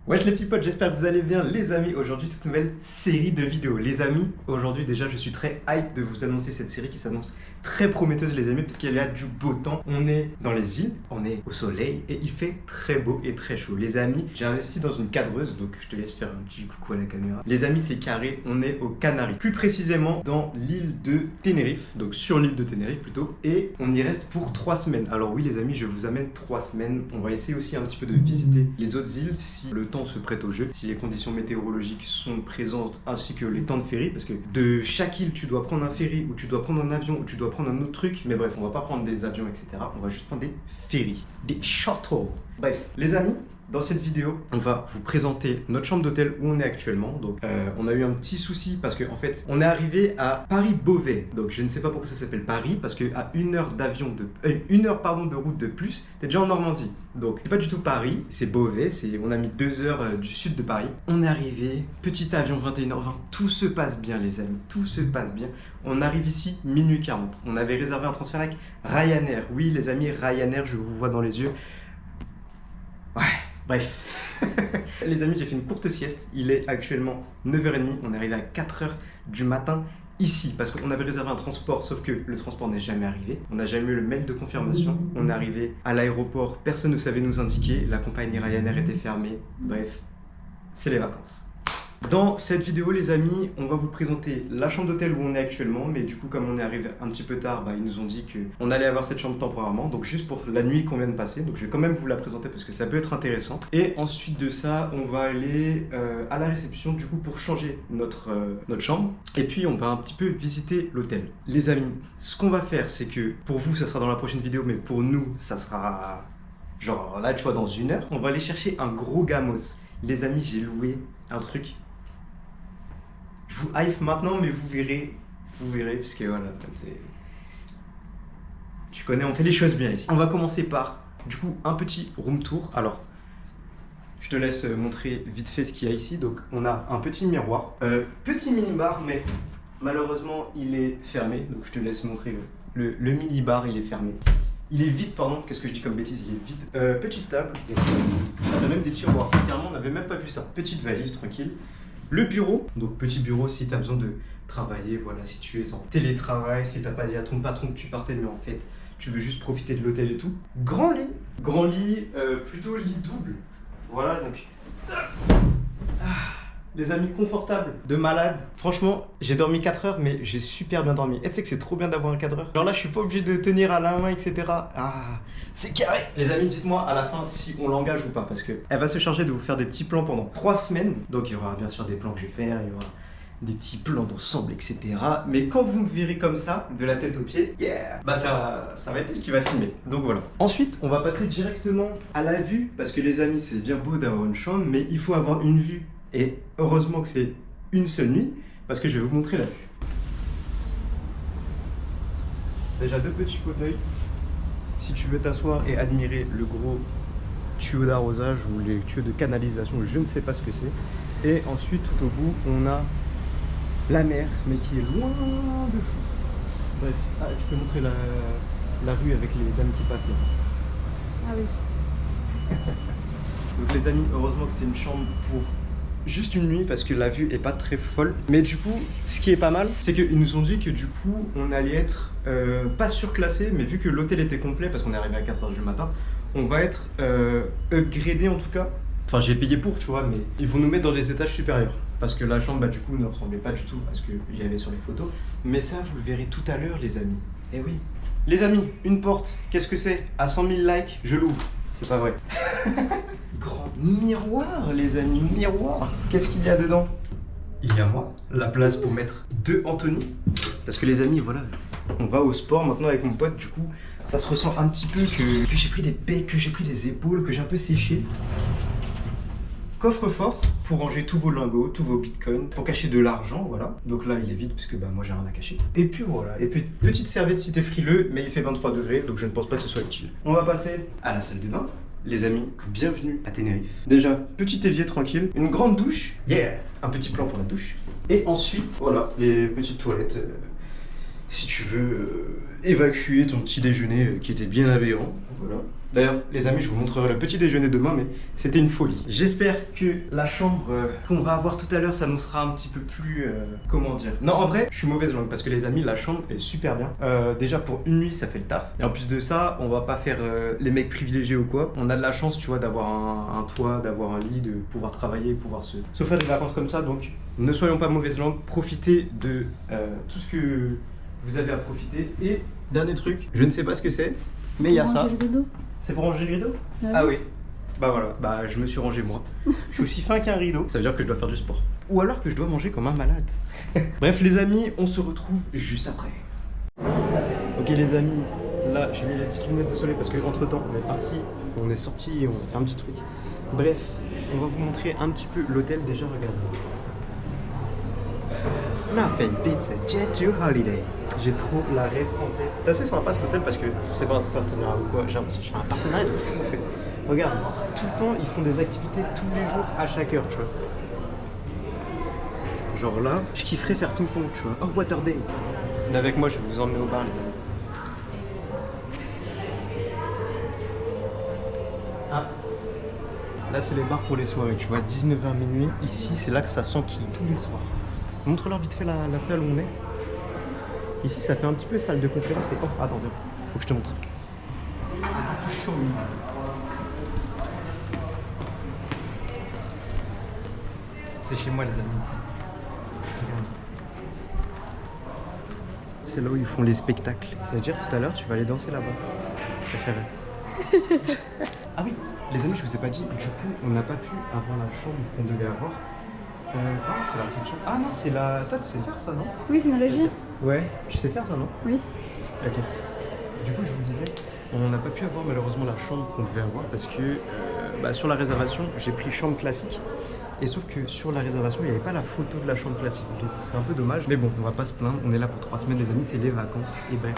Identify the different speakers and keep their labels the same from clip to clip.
Speaker 1: Wesh les petits potes, j'espère que vous allez bien les amis. Aujourd'hui toute nouvelle série de vidéos. Les amis, aujourd'hui déjà je suis très hype de vous annoncer cette série qui s'annonce très prometteuse les amis, parce qu'il y a du beau temps. On est dans les îles, on est au soleil et il fait très beau et très chaud. Les amis, j'ai investi dans une cadreuse, donc je te laisse faire un petit coucou à la caméra. Les amis, c'est carré, on est aux Canaries, plus précisément dans l'île de Tenerife, donc sur l'île de Tenerife plutôt, et on y reste pour 3 semaines. Alors oui les amis, je vous amène 3 semaines. On va essayer aussi un petit peu de visiter les autres îles si le temps se prête au jeu, si les conditions météorologiques sont présentes, ainsi que les temps de ferry, parce que de chaque île tu dois prendre un ferry, ou tu dois prendre un avion, ou tu dois prendre un autre truc. Mais bref, on va pas prendre des avions etc, on va juste prendre des ferries, des shuttles. Bref les amis, dans cette vidéo, on va vous présenter notre chambre d'hôtel où on est actuellement. Donc, on a eu un petit souci parce qu'en fait, on est arrivé à Paris-Beauvais. Donc, je ne sais pas pourquoi ça s'appelle Paris, parce qu'à 1 heure d'avion de route de plus, t'es déjà en Normandie. Donc, c'est pas du tout Paris, c'est Beauvais. On a mis 2 heures du sud de Paris. On est arrivé, petit avion 21h20. Tout se passe bien, les amis. Tout se passe bien. On arrive ici, minuit 40. On avait réservé un transfert avec Ryanair. Oui, les amis, Ryanair, je vous vois dans les yeux. Ouais. Bref, les amis, j'ai fait une courte sieste. Il est actuellement 9h30. On est arrivé à 4h du matin ici parce qu'on avait réservé un transport, sauf que le transport n'est jamais arrivé. On n'a jamais eu le mail de confirmation. On est arrivé à l'aéroport, personne ne savait nous indiquer. La compagnie Ryanair était fermée. Bref, c'est les vacances. Dans cette vidéo les amis, on va vous présenter la chambre d'hôtel où on est actuellement. Mais du coup comme on est arrivé un petit peu tard, ils nous ont dit qu'on allait avoir cette chambre temporairement. Donc juste pour la nuit qu'on vient de passer. Donc je vais quand même vous la présenter parce que ça peut être intéressant. Et ensuite de ça, on va aller à la réception du coup pour changer notre chambre. Et puis on va un petit peu visiter l'hôtel. Les amis, ce qu'on va faire c'est que pour vous ça sera dans la prochaine vidéo. Mais pour nous ça sera genre là tu vois dans 1 heure. On va aller chercher un gros gamos. Les amis, j'ai loué un truc. Je vous hype maintenant, mais vous verrez, puisque voilà, tu connais, on fait les choses bien ici. On va commencer par, du coup, un petit room tour. Alors, je te laisse montrer vite fait ce qu'il y a ici. Donc, on a un petit miroir, petit mini-bar, mais malheureusement, il est fermé. Donc, je te laisse montrer le mini-bar, il est fermé. Il est vide, pardon, qu'est-ce que je dis comme bêtise, il est vide. Petite table, on a même des tiroirs, carrément, on n'avait même pas vu ça. Petite valise, tranquille. Le bureau, donc petit bureau si tu as besoin de travailler, voilà, si tu es en télétravail, si tu n'as pas dit à ton patron que tu partais, mais en fait, tu veux juste profiter de l'hôtel et tout. Grand lit, plutôt lit double. Voilà, donc... Les amis, confortables, de malade. Franchement, j'ai dormi 4 heures, mais j'ai super bien dormi. Et tu sais que c'est trop bien d'avoir un cadreur. Genre là, je suis pas obligé de tenir à la main, etc. Ah, c'est carré. Les amis, dites-moi à la fin si on l'engage ou pas, parce que elle va se charger de vous faire des petits plans pendant 3 semaines. Donc il y aura bien sûr des plans que je vais faire, il y aura des petits plans d'ensemble, etc. Mais quand vous me verrez comme ça, de la tête aux pieds, yeah, ça va être elle qui va filmer. Donc voilà. Ensuite, on va passer directement à la vue, parce que les amis, c'est bien beau d'avoir une chambre, mais il faut avoir une vue. Et heureusement que c'est une seule nuit, parce que je vais vous montrer la vue. Déjà 2 petits fauteuils, si tu veux t'asseoir et admirer le gros tuyau d'arrosage ou les tuyaux de canalisation, je ne sais pas ce que c'est. Et ensuite tout au bout, on a la mer, mais qui est loin de fou. Bref, tu peux montrer la rue avec les dames qui passent là.
Speaker 2: Ah oui.
Speaker 1: Donc les amis, heureusement que c'est une chambre pour juste une nuit parce que la vue est pas très folle. Mais du coup, ce qui est pas mal, c'est qu'ils nous ont dit que du coup, on allait être pas surclassé, mais vu que l'hôtel était complet, parce qu'on est arrivé à 4h du matin, on va être upgradé en tout cas. Enfin, j'ai payé pour, tu vois, mais ils vont nous mettre dans les étages supérieurs. Parce que la chambre, du coup, ne ressemblait pas du tout à ce qu'il y avait sur les photos. Mais ça, vous le verrez tout à l'heure, les amis. Eh oui. Les amis, une porte, qu'est-ce que c'est? À 100 000 likes, je l'ouvre. C'est pas vrai. Grand miroir, les amis, miroir. Qu'est-ce qu'il y a dedans? Il y a moi, la place pour mettre 2 Anthony. Parce que les amis, voilà, on va au sport maintenant avec mon pote, du coup, ça se ressent un petit peu que j'ai pris des becs, que j'ai pris des épaules, que j'ai un peu séché. Coffre-fort pour ranger tous vos lingots, tous vos bitcoins, pour cacher de l'argent, voilà. Donc là, il est vide puisque moi j'ai rien à cacher. Et puis voilà, et puis petite serviette si t'es frileux, mais il fait 23 degrés, donc je ne pense pas que ce soit utile. On va passer à la salle de bain. Les amis, bienvenue à Tenerife. Déjà, petit évier tranquille, une grande douche, yeah, un petit plan pour la douche. Et ensuite, voilà, les petites toilettes. Si tu veux évacuer ton petit déjeuner qui était bien aberrant, voilà. D'ailleurs, les amis, je vous montrerai le petit déjeuner demain, mais c'était une folie. J'espère que la chambre qu'on va avoir tout à l'heure s'annoncera un petit peu plus... comment dire? Non, en vrai, je suis mauvaise langue parce que les amis, la chambre est super bien. Déjà, pour une nuit, ça fait le taf. Et en plus de ça, on va pas faire les mecs privilégiés ou quoi. On a de la chance, tu vois, d'avoir un toit, d'avoir un lit, de pouvoir travailler, pouvoir se faire des vacances comme ça. Donc, ne soyons pas mauvaise langue. Profitez de tout ce que vous avez à profiter. Et dernier truc, je ne sais pas ce que c'est, mais il y a ça. C'est pour ranger le rideau? Ah oui. Bah voilà, bah je me suis rangé moi. Je suis aussi fin qu'un rideau. Ça veut dire que je dois faire du sport. Ou alors que je dois manger comme un malade. Bref les amis, on se retrouve juste après. Ok les amis, là j'ai mis les petites lunettes de soleil parce que entre temps on est parti, on est sorti et on a fait un petit truc. Bref, on va vous montrer un petit peu l'hôtel déjà, regardez. On a fait une pizza Jeju Holiday. J'ai trop la rêve en tête. C'est assez sympa cet hôtel parce que c'est pas un partenariat ou quoi. J'ai l'impression que je fais un partenariat de fou en fait. Regarde, tout le temps ils font des activités tous les jours à chaque heure, tu vois. Genre là, je kifferais faire ping-pong, tu vois. Oh, Water Day. Avec moi, je vais vous emmener au bar, les amis. Ah. Là, c'est les bars pour les soirées, tu vois. 19h minuit. Ici, c'est là que ça s'enquille tous les soirs. Montre-leur vite fait la salle où on est. Ici, ça fait un petit peu salle de conférence. Et oh, attends, faut que je te montre. Ah, tout chaud. C'est chez moi, les amis. C'est là où ils font les spectacles. Ça veut dire tout à l'heure, tu vas aller danser là-bas. Préféré. Ah oui, les amis, je vous ai pas dit. Du coup, on n'a pas pu avoir la chambre qu'on devait avoir. Ah, c'est la réception. Ah non, c'est la. Toi, tu sais faire ça, non?
Speaker 2: Oui, c'est une régie.
Speaker 1: Ouais, tu sais faire ça, non?
Speaker 2: Oui.
Speaker 1: Ok. Du coup, je vous disais, on n'a pas pu avoir malheureusement la chambre qu'on devait avoir parce que sur la réservation, j'ai pris chambre classique. Et sauf que sur la réservation, il n'y avait pas la photo de la chambre classique. Donc c'est un peu dommage. Mais bon, on va pas se plaindre. On est là pour 3 semaines, les amis, c'est les vacances. Et ben,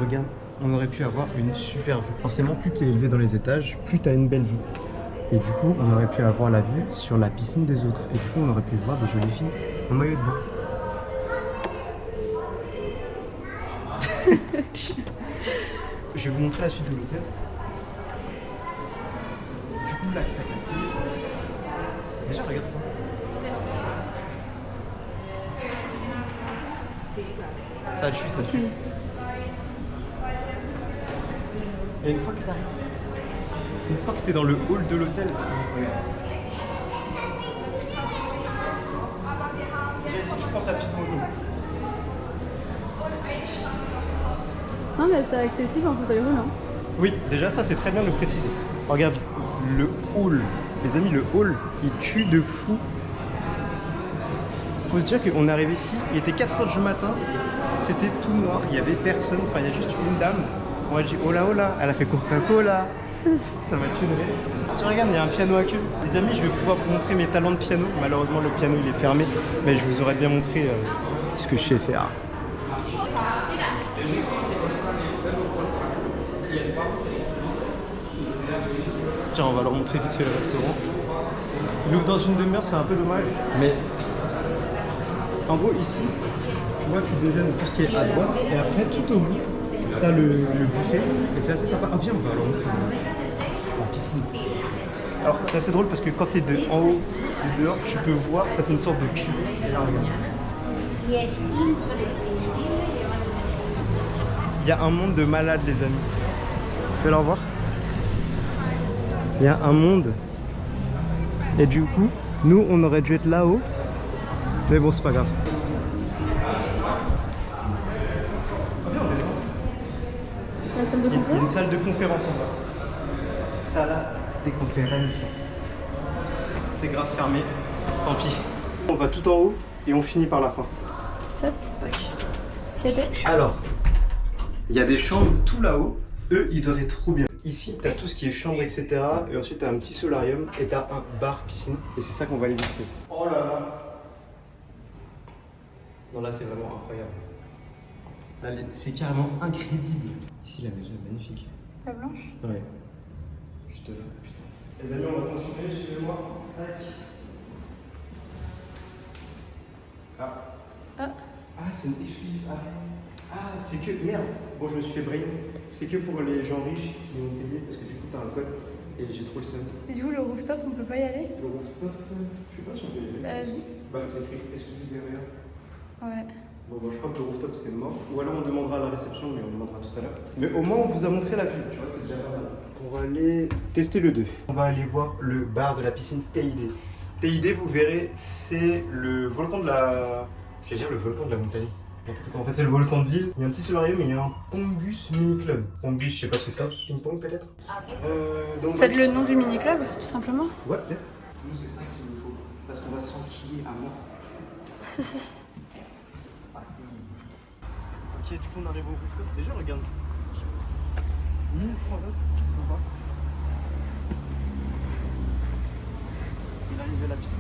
Speaker 1: regarde, on aurait pu avoir une super vue. Forcément, plus tu es élevé dans les étages, plus tu as une belle vue. Et du coup, on aurait pu avoir la vue sur la piscine des autres. Et du coup, on aurait pu voir des jolies filles en maillot de bain. Je vais vous montrer la suite de l'hôtel. Du coup, là, déjà, regarde ça. Ça tue, ça tue. Et une fois que t'arrives, une fois que t'es dans le hall de l'hôtel, si tu prends ta petite moto.
Speaker 2: Non mais c'est accessible en fauteuil roulant.
Speaker 1: Oui, déjà ça c'est très bien de le préciser. Regarde, le hall, les amis, le hall, il tue de fou. Faut se dire qu'on est arrivé ici, il était 4h du matin, c'était tout noir, il y avait personne, enfin il y a juste une dame. On a dit hola hola, elle a fait Coca-Cola. Ça m'a tué de rire. Tu regardes, il y a un piano à queue. Les amis, je vais pouvoir vous montrer mes talents de piano. Malheureusement, le piano il est fermé, mais je vous aurais bien montré ce que je sais faire. Tiens, on va leur montrer vite fait le restaurant. Il ouvre dans une demi-heure, c'est un peu dommage, mais en gros ici, tu vois, tu déjeunes tout ce qui est à droite, et après tout au bout, t'as le buffet, et c'est assez sympa. Ah viens, on va leur montrer la piscine. Alors c'est assez drôle parce que quand t'es en haut et dehors, tu peux voir, ça fait une sorte de cube. Et là, regarde. Il y a un monde de malades, les amis. Tu veux leur voir? Il y a un monde. Et du coup, nous, on aurait dû être là-haut. Mais bon, c'est pas grave.
Speaker 2: La salle de
Speaker 1: Il y a
Speaker 2: conférence.
Speaker 1: une salle de conférence en bas. Salle des conférences. C'est grave fermé. Tant pis. On va tout en haut et on finit par la fin.
Speaker 2: 7.
Speaker 1: Tac.
Speaker 2: 7.
Speaker 1: Alors, il y a des chambres tout là-haut. Eux, ils doivent être trop bien. Ici, tu as tout ce qui est chambre, etc. Et ensuite, tu as un petit solarium et tu as un bar, piscine. Et c'est ça qu'on va aller visiter. Oh là là! Non, là, c'est vraiment incroyable. Là, c'est carrément incrédible. Ici, la maison est magnifique.
Speaker 2: La blanche.
Speaker 1: Ouais. Je te jure, putain. Les amis, on va continuer, suivez-moi. Tac. Ah.
Speaker 2: Ah.
Speaker 1: Ah, c'est une excuse. Ah. Ah, c'est que. Merde. Bon, je me suis fait brain. C'est que pour les gens riches qui vont payer parce que du coup, t'as un code et j'ai trop le seum.
Speaker 2: Et du coup, le rooftop, on peut pas y aller?
Speaker 1: Le rooftop, je sais pas si on peut y aller.
Speaker 2: Vas-y.
Speaker 1: Bah, c'est écrit exclusif derrière.
Speaker 2: Ouais.
Speaker 1: Bon, bah, je crois que le rooftop c'est mort. Ou alors on demandera à la réception, mais on demandera tout à l'heure. Mais au moins, on vous a montré la vue, tu vois, c'est déjà pas mal. On va aller tester le 2. On va aller voir le bar de la piscine TID. TID, vous verrez, c'est le volcan de la. J'allais dire le volcan de la montagne. En fait, c'est le volcan de l'île. Il y a un petit solarium et il y a un Pongus Mini Club. Pongus, je sais pas ce que c'est. Ping-pong peut-être
Speaker 2: Faites le nom du mini-club, tout simplement.
Speaker 1: Ouais, peut-être. Nous, c'est ça qu'il nous faut. Parce qu'on va s'enquiller à mort. Ok, du coup, on arrive au rooftop. Déjà, regarde. 1000 transats, c'est sympa. Il arrive à la piscine.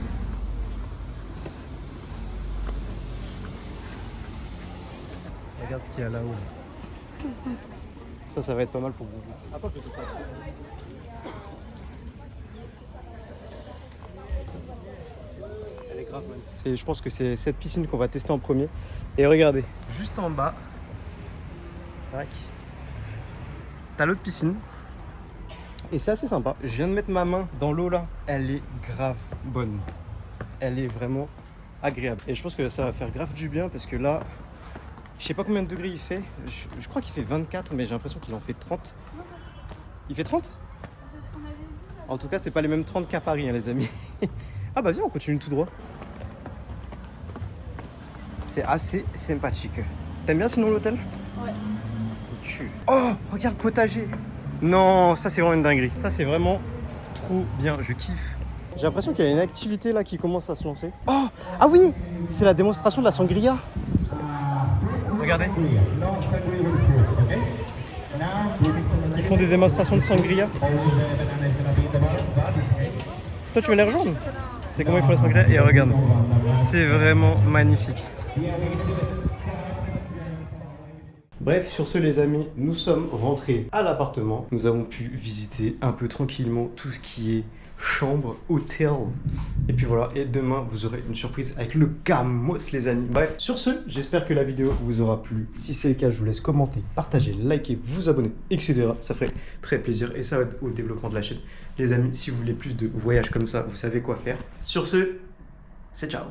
Speaker 1: Regarde ce qu'il y a là-haut. Ça va être pas mal pour vous. Attends, tu fais tout ça. Elle est grave bonne. Je pense que c'est cette piscine qu'on va tester en premier. Et regardez, juste en bas, tac, t'as l'autre piscine. Et c'est assez sympa. Je viens de mettre ma main dans l'eau là. Elle est grave bonne. Elle est vraiment agréable. Et je pense que ça va faire grave du bien parce que là, je sais pas combien de degrés il fait. Je crois qu'il fait 24, mais j'ai l'impression qu'il en fait 30. Il fait 30 ?
Speaker 2: C'est ce qu'on avait vu.
Speaker 1: En tout cas, c'est pas les mêmes 30 qu'à Paris, hein, les amis. Ah bah viens, on continue tout droit. C'est assez sympathique. T'aimes bien sinon l'hôtel ?
Speaker 2: Ouais.
Speaker 1: Oh, regarde le potager. Non, ça c'est vraiment une dinguerie. Ça c'est vraiment trop bien, je kiffe. J'ai l'impression qu'il y a une activité là qui commence à se lancer. Oh, ah oui, c'est la démonstration de la sangria. Regardez. Ils font des démonstrations de sangria. Toi tu veux les rejoindre ? C'est comment ils font la sangria et regarde. C'est vraiment magnifique. Bref, sur ce les amis, nous sommes rentrés à l'appartement. Nous avons pu visiter un peu tranquillement tout ce qui est chambre, hôtel. Et puis voilà, et demain vous aurez une surprise avec le Camos les amis. Bref, sur ce, j'espère que la vidéo vous aura plu. Si c'est le cas, je vous laisse commenter, partager, liker, vous abonner, etc. Ça ferait très plaisir et ça va au développement de la chaîne. Les amis, si vous voulez plus de voyages comme ça, vous savez quoi faire. Sur ce, c'est ciao.